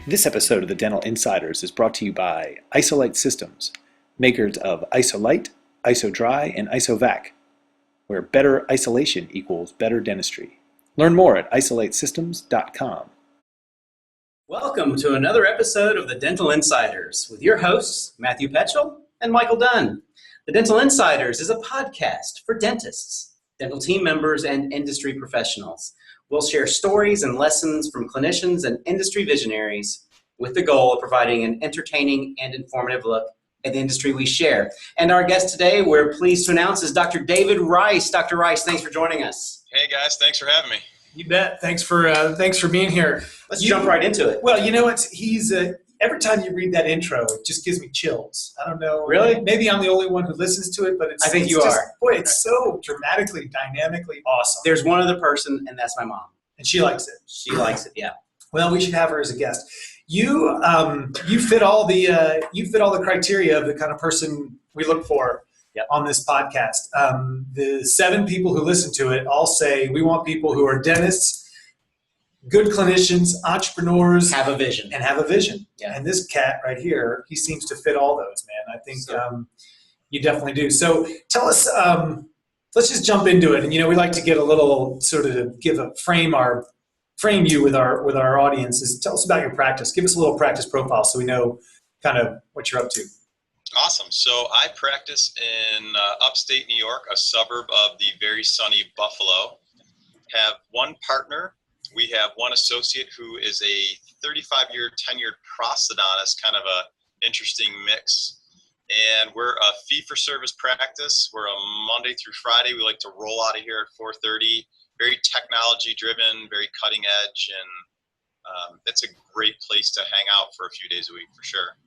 This episode of the Dental Insiders is brought to you by Isolite Systems, makers of Isolite, IsoDry, and IsoVac, where better isolation equals better dentistry. Learn more at isolitesystems.com. Welcome to another episode of the Dental Insiders with your hosts, Matthew Petchel and Michael Dunn. The Dental Insiders is a podcast for dentists, dental team members, and industry professionals. We'll share stories and lessons from clinicians and industry visionaries with the goal of providing an entertaining and informative look at the industry we share. And our guest today, we're pleased to announce, is Dr. David Rice. Dr. Rice, thanks for joining us. Hey guys, thanks for having me. You bet. Thanks for being here. Let's jump right into it. Well, you know what? Every time you read that intro, it just gives me chills. I don't know. Really? Maybe I'm the only one who listens to it, but I think you are. Boy, it's so dramatically, dynamically awesome. There's one other person, and that's my mom. And she likes it. She likes it, yeah. Well, we should have her as a guest. You fit all the criteria of the kind of person we look for. Yep. On this podcast. The 7 people who listen to it all say we want people who are dentists, good clinicians, entrepreneurs, Have a vision. and have a vision. Yeah. And this cat right here, he seems to fit all those, man. I think you definitely do. So tell us, let's just jump into it. And we like to get a little sort of frame you with our audiences. Tell us about your practice. Give us a little practice profile so we know kind of what you're up to. Awesome. So I practice in upstate New York, a suburb of the very sunny Buffalo. Have one partner. We have one associate who is a 35-year tenured prosthodontist, kind of a interesting mix. And we're a fee-for-service practice. We're a Monday through Friday. We like to roll out of here at 4:30. Very technology-driven, very cutting edge, and it's a great place to hang out for a few days a week for sure.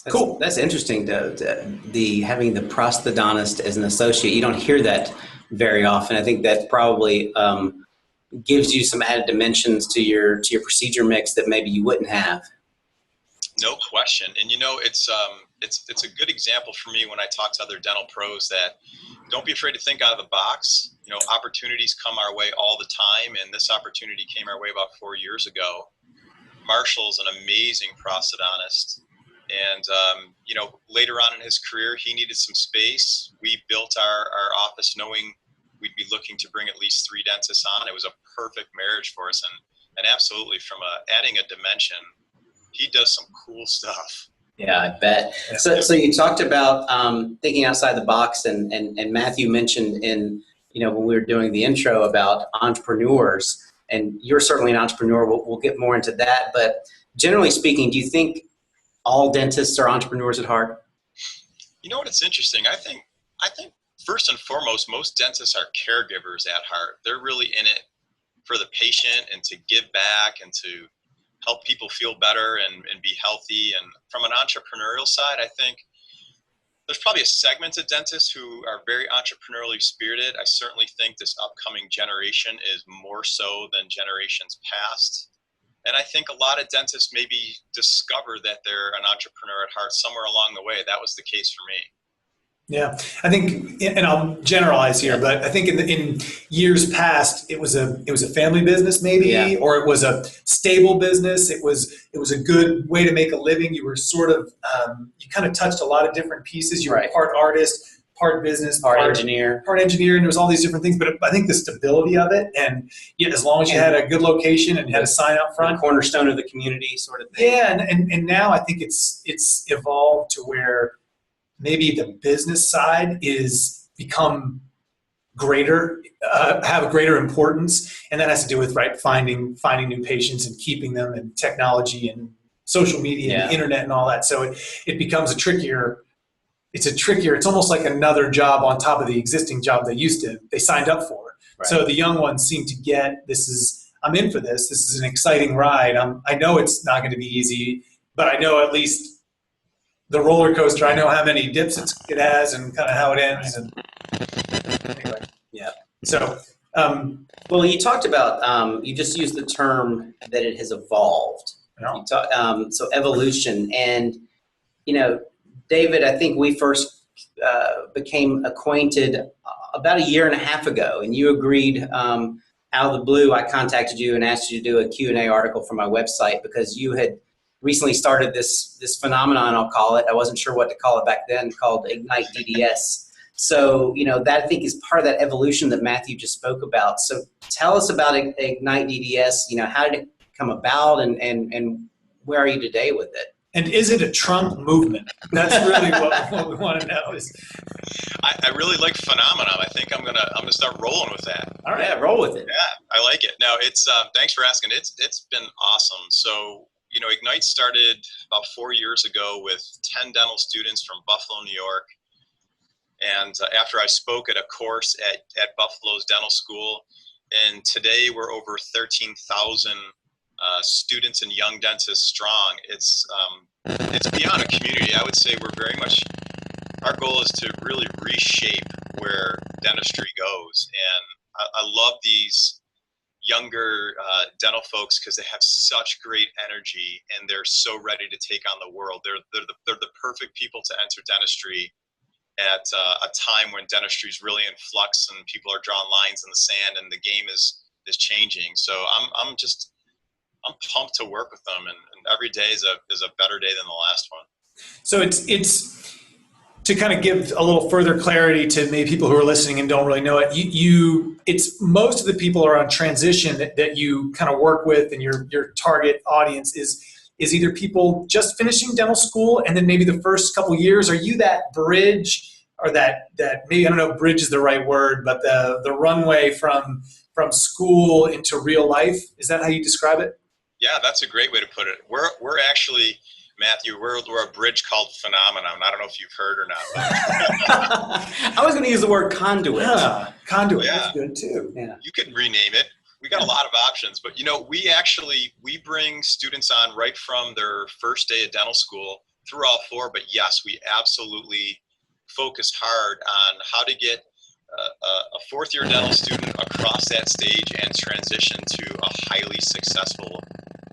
Cool. That's interesting. Having the prosthodontist as an associate, you don't hear that very often. I think that probably gives you some added dimensions to your procedure mix that maybe you wouldn't have. No question. And it's a good example for me when I talk to other dental pros that don't be afraid to think out of the box. Opportunities come our way all the time, and this opportunity came our way about 4 years ago. Marshall's an amazing prosthodontist. And, later on in his career, he needed some space. We built our office knowing we'd be looking to bring at least 3 dentists on. It was a perfect marriage for us. And absolutely, from adding a dimension, he does some cool stuff. Yeah, I bet. So you talked about thinking outside the box, and Matthew mentioned when we were doing the intro about entrepreneurs, and you're certainly an entrepreneur. We'll get more into that. But generally speaking, do you think all dentists are entrepreneurs at heart? You know what? It's interesting. I think first and foremost, most dentists are caregivers at heart. They're really in it for the patient and to give back and to help people feel better and be healthy. And from an entrepreneurial side, I think there's probably a segment of dentists who are very entrepreneurially spirited. I certainly think this upcoming generation is more so than generations past. And I think a lot of dentists maybe discover that they're an entrepreneur at heart somewhere along the way. That was the case for me. Yeah, I think, and I'll generalize here, but I think in years past, it was a family business maybe, or it was a stable business. It was a good way to make a living. You were sort of, you kind of touched a lot of different pieces. You were part artist, part business, part engineer, and there was all these different things. But I think the stability of it, and as long as you had a good location and you had a sign out front, the cornerstone of the community, sort of thing. Yeah, and now I think it's evolved to where maybe the business side is become greater, have a greater importance, and that has to do with finding new patients and keeping them, and technology and social media and the internet and all that. So it becomes it's almost like another job on top of the existing job they signed up for. Right. So the young ones seem to get, I'm in for this. This is an exciting ride. I know it's not going to be easy, but I know at least the roller coaster, I know how many dips it has and kind of how it ends. And anyway, yeah. So, well, you talked about, you just used the term that it has evolved. Yeah. So evolution, and David, I think we first became acquainted about a year and a half ago, and you agreed out of the blue, I contacted you and asked you to do a Q&A article for my website because you had recently started this phenomenon, I'll call it. I wasn't sure what to call it back then, called IgniteDDS. So, that I think is part of that evolution that Matthew just spoke about. So tell us about IgniteDDS. How did it come about and where are you today with it? And is it a Trump movement? That's really what we want to know. I really like phenomenon. I think I'm gonna start rolling with that. All right, yeah, roll with it. Yeah, I like it. No, it's thanks for asking. It's been awesome. So Ignite started about 4 years ago with 10 dental students from Buffalo, New York. And after I spoke at a course at Buffalo's dental school, and today we're over 13,000 students and young dentists strong. It's beyond a community. I would say we're very much, our goal is to really reshape where dentistry goes. And I love these younger dental folks because they have such great energy and they're so ready to take on the world. They're the perfect people to enter dentistry at a time when dentistry is really in flux and people are drawing lines in the sand and the game is changing. So I'm pumped to work with them, and every day is a better day than the last one. So it's to kind of give a little further clarity to maybe people who are listening and don't really know it. It's most of the people are on transition that you kind of work with, and your target audience is either people just finishing dental school and then maybe the first couple years. Are you that bridge, or that maybe, I don't know if bridge is the right word, but the runway from school into real life? Is that how you describe it? Yeah, that's a great way to put it. We're actually, Matthew, we're a bridge called phenomenon. I don't know if you've heard or not. I was going to use the word conduit. Yeah, conduit. Yeah. That's good too. Yeah. You could rename it. We got a lot of options, but we bring students on right from their first day of dental school through all four. But yes, we absolutely focus hard on how to get a fourth-year dental student across that stage and transition to a highly successful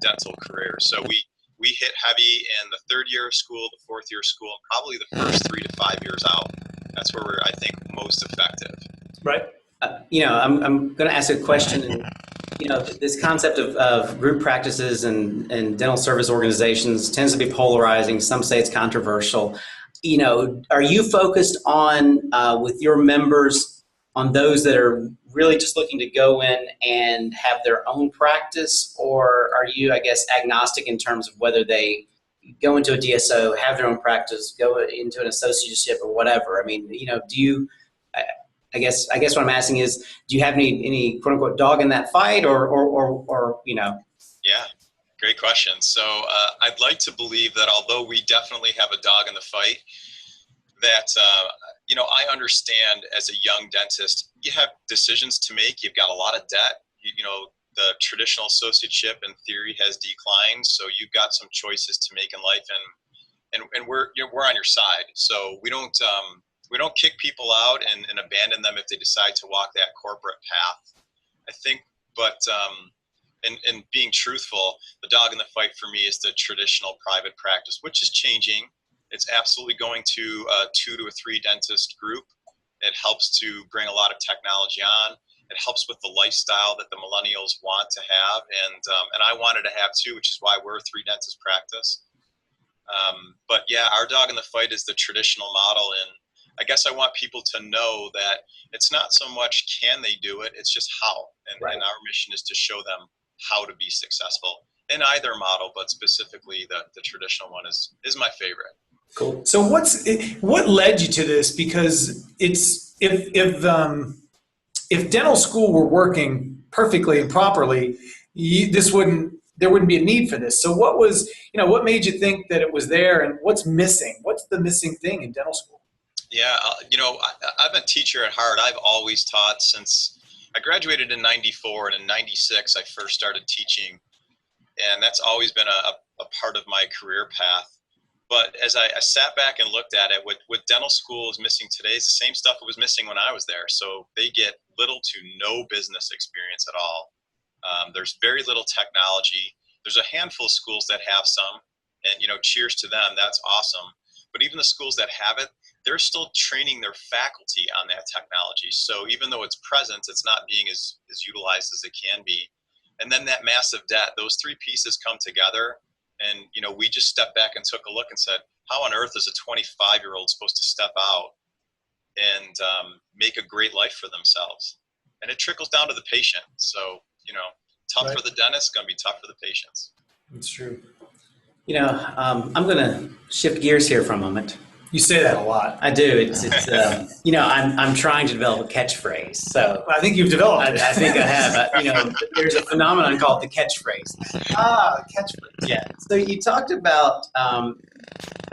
dental career. So we hit heavy in the third year of school, the fourth year of school, and probably the first 3 to 5 years out. That's where we're, I think, most effective. Right. I'm going to ask a question. And, this concept of group practices and dental service organizations tends to be polarizing. Some say it's controversial. Are you focused on, with your members, on those that are really just looking to go in and have their own practice, or are you, I guess, agnostic in terms of whether they go into a DSO, have their own practice, go into an associateship or whatever? I mean, do you, I guess what I'm asking is, do you have any quote unquote dog in that fight, or? Yeah, great question. So I'd like to believe that although we definitely have a dog in the fight, that I understand as a young dentist, you have decisions to make. You've got a lot of debt. The traditional associateship in theory has declined, so you've got some choices to make in life, and we're on your side. So we don't kick people out and abandon them if they decide to walk that corporate path. I think, but in being truthful, the dog in the fight for me is the traditional private practice, which is changing. It's absolutely going to a 2 to 3 dentist group. It helps to bring a lot of technology on. It helps with the lifestyle that the millennials want to have, and I wanted to have too, which is why we're a 3 dentist practice. But yeah, our dog in the fight is the traditional model, and I guess I want people to know that it's not so much can they do it, it's just how. And, right. And our mission is to show them how to be successful in either model, but specifically the traditional one is my favorite. Cool. So what led you to this? Because it's if dental school were working perfectly and properly, there wouldn't be a need for this. So what made you think that it was there, and what's missing? What's the missing thing in dental school? Yeah, I'm a teacher at heart. I've always taught since I graduated in '94, and in '96 I first started teaching, and that's always been a part of my career path. But as I sat back and looked at it, what dental school is missing today is the same stuff it was missing when I was there. So they get little to no business experience at all. There's very little technology. There's a handful of schools that have some, and cheers to them. That's awesome. But even the schools that have it, they're still training their faculty on that technology. So even though it's present, it's not being as utilized as it can be. And then that massive debt, those three pieces come together. And, we just stepped back and took a look and said, how on earth is a 25-year-old supposed to step out and make a great life for themselves? And it trickles down to the patient. So, tough Right. for the dentist, going to be tough for the patients. It's true. I'm going to shift gears here for a moment. You say that a lot. I do. It's I'm trying to develop a catchphrase. So I think you've developed it. I think I have. There's a phenomenon called the catchphrase. Catchphrase. Yeah. So you talked about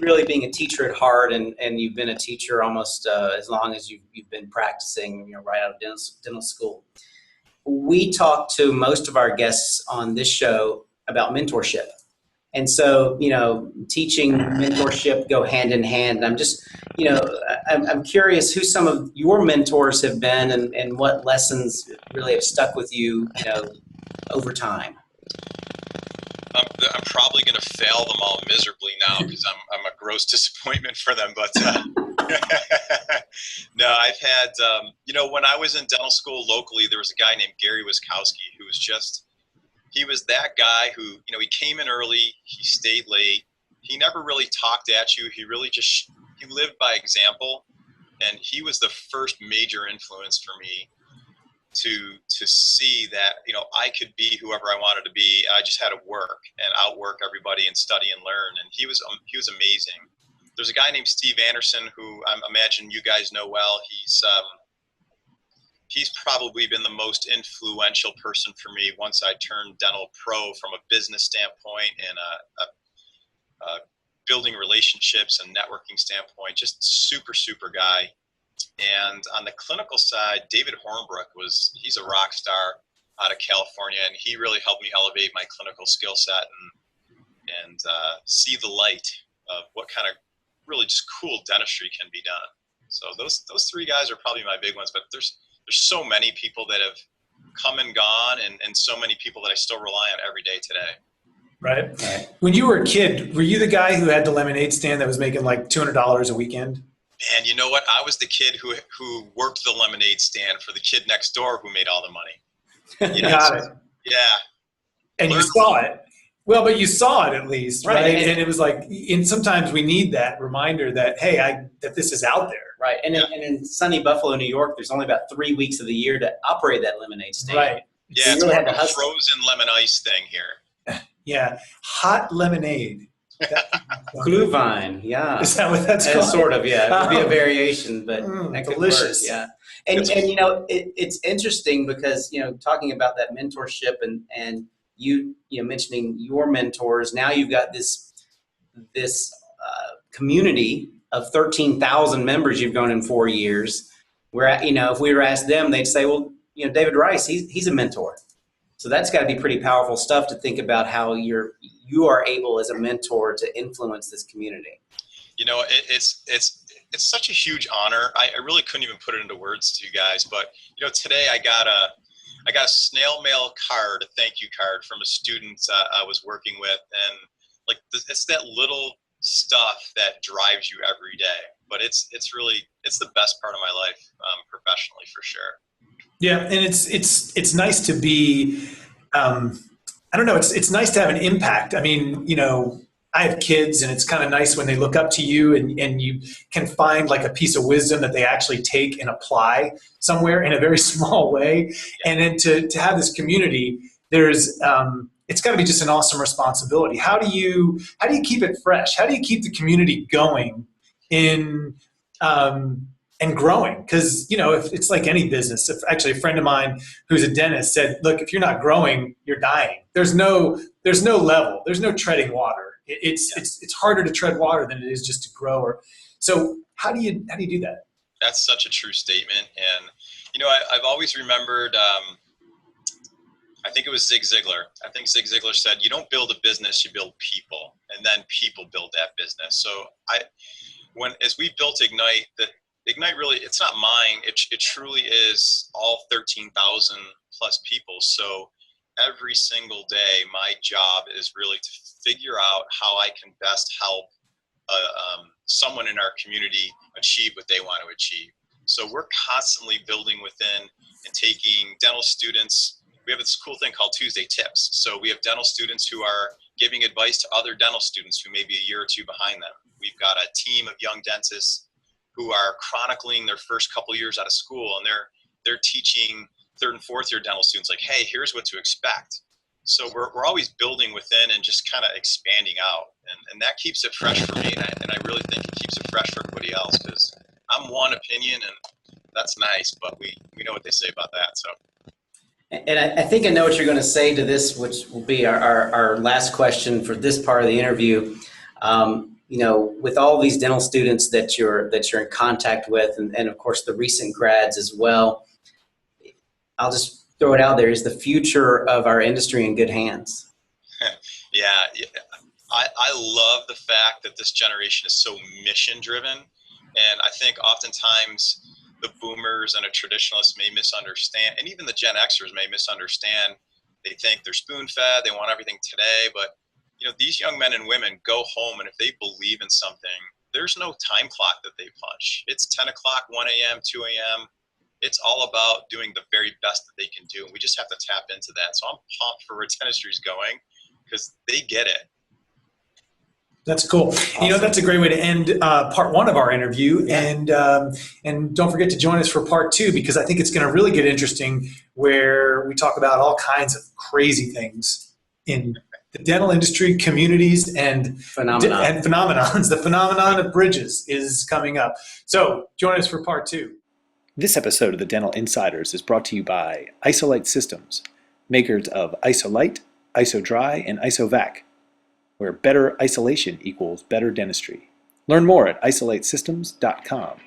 really being a teacher at heart, and you've been a teacher almost as long as you've been practicing, right out of dental school. We talk to most of our guests on this show about mentorship. And so, teaching, mentorship go hand in hand. I'm just, I'm curious who some of your mentors have been and what lessons really have stuck with you, over time. I'm probably going to fail them all miserably now because I'm a gross disappointment for them. But no, I've had, when I was in dental school locally, there was a guy named Gary Wiskowski who was he was that guy who, he came in early, he stayed late, he never really talked at you, he really just, he lived by example, and he was the first major influence for me to see that, I could be whoever I wanted to be. I just had to work and outwork everybody and study and learn, and he was amazing. There's a guy named Steve Anderson who I imagine you guys know well. He's probably been the most influential person for me once I turned dental pro from a business standpoint and a building relationships and networking standpoint. Just super, super guy. And on the clinical side, David Hornbrook he's a rock star out of California, and he really helped me elevate my clinical skill set and see the light of what kind of really just cool dentistry can be done. So those three guys are probably my big ones, but there's so many people that have come and gone, and so many people that I still rely on every day today. Right. When you were a kid, were you the guy who had the lemonade stand that was making like $200 a weekend? And you know what? I was the kid who worked the lemonade stand for the kid next door who made all the money. Got it. Yeah. And you saw it. Well, but you saw it at least, right? And it was like, and sometimes we need that reminder that, hey, that this is out there. Right. And in sunny Buffalo, New York, there's only about 3 weeks of the year to operate that lemonade stand. Right. Yeah, so it's more of a frozen lemon ice thing here. Yeah. Hot lemonade. Glühwein, yeah. Is that what that's called? Sort of, yeah. It would be a variation, but that could delicious. work, yeah. And it's interesting because, talking about that mentorship and you mentioning your mentors, now you've got this community of 13,000 members you've grown in 4 years, where, if we were asked them, they'd say, well, David Rice, he's a mentor. So that's got to be pretty powerful stuff to think about how you are able as a mentor to influence this community. It's such a huge honor. I really couldn't even put it into words to you guys, but today I got a snail mail card, a thank you card from a student I was working with, and it's that little stuff that drives you every day. But it's the best part of my life professionally, for sure. Yeah, and it's nice to be. I don't know. It's nice to have an impact. I mean, I have kids, and it's kind of nice when they look up to you and you can find like a piece of wisdom that they actually take and apply somewhere in a very small way. And then to have this community, there's it's got to be just an awesome responsibility. How do you keep it fresh? How do you keep the community going and growing? Because if it's like any business. If actually a friend of mine who's a dentist said, look, if you're not growing, you're dying. There's no level. There's no treading water. It's harder to tread water than it is just to grow. So how do you do that? That's such a true statement. And I've always remembered, I think it was Zig Ziglar. I think Zig Ziglar said, you don't build a business, you build people, and then people build that business. So as we built Ignite, Ignite really, it's not mine. It truly is all 13,000 plus people. So every single day, my job is really to figure out how I can best help someone in our community achieve what they want to achieve. So we're constantly building within and taking dental students. We have this cool thing called Tuesday Tips. So we have dental students who are giving advice to other dental students who may be a year or two behind them. We've got a team of young dentists who are chronicling their first couple years out of school, and they're teaching third and fourth year dental students like, hey, here's what to expect. So we're always building within and just kind of expanding out. And that keeps it fresh for me. And I really think it keeps it fresh for everybody else, because I'm one opinion and that's nice, but we know what they say about that. So. And I think I know what you're going to say to this, which will be our last question for this part of the interview. With all these dental students that you're in contact with, and of course the recent grads as well, I'll just throw it out there: is the future of our industry in good hands? Yeah. I love the fact that this generation is so mission driven, and I think oftentimes the boomers and a traditionalist may misunderstand, and even the Gen Xers may misunderstand. They think they're spoon fed, they want everything today, but these young men and women go home, and if they believe in something, there's no time clock that they punch. It's 10 o'clock, 1 a.m., 2 a.m. It's all about doing the very best that they can do, and we just have to tap into that. So I'm pumped for where dentistry's going, because they get it. That's cool. Awesome. That's a great way to end part one of our interview. Yeah. And don't forget to join us for part two, because I think it's going to really get interesting, where we talk about all kinds of crazy things in the dental industry, communities, and phenomenons. The phenomenon of bridges is coming up. So join us for part two. This episode of the Dental Insiders is brought to you by IsoLite Systems, makers of IsoLite, IsoDry, and IsoVac, where better isolation equals better dentistry. Learn more at isolitesystems.com.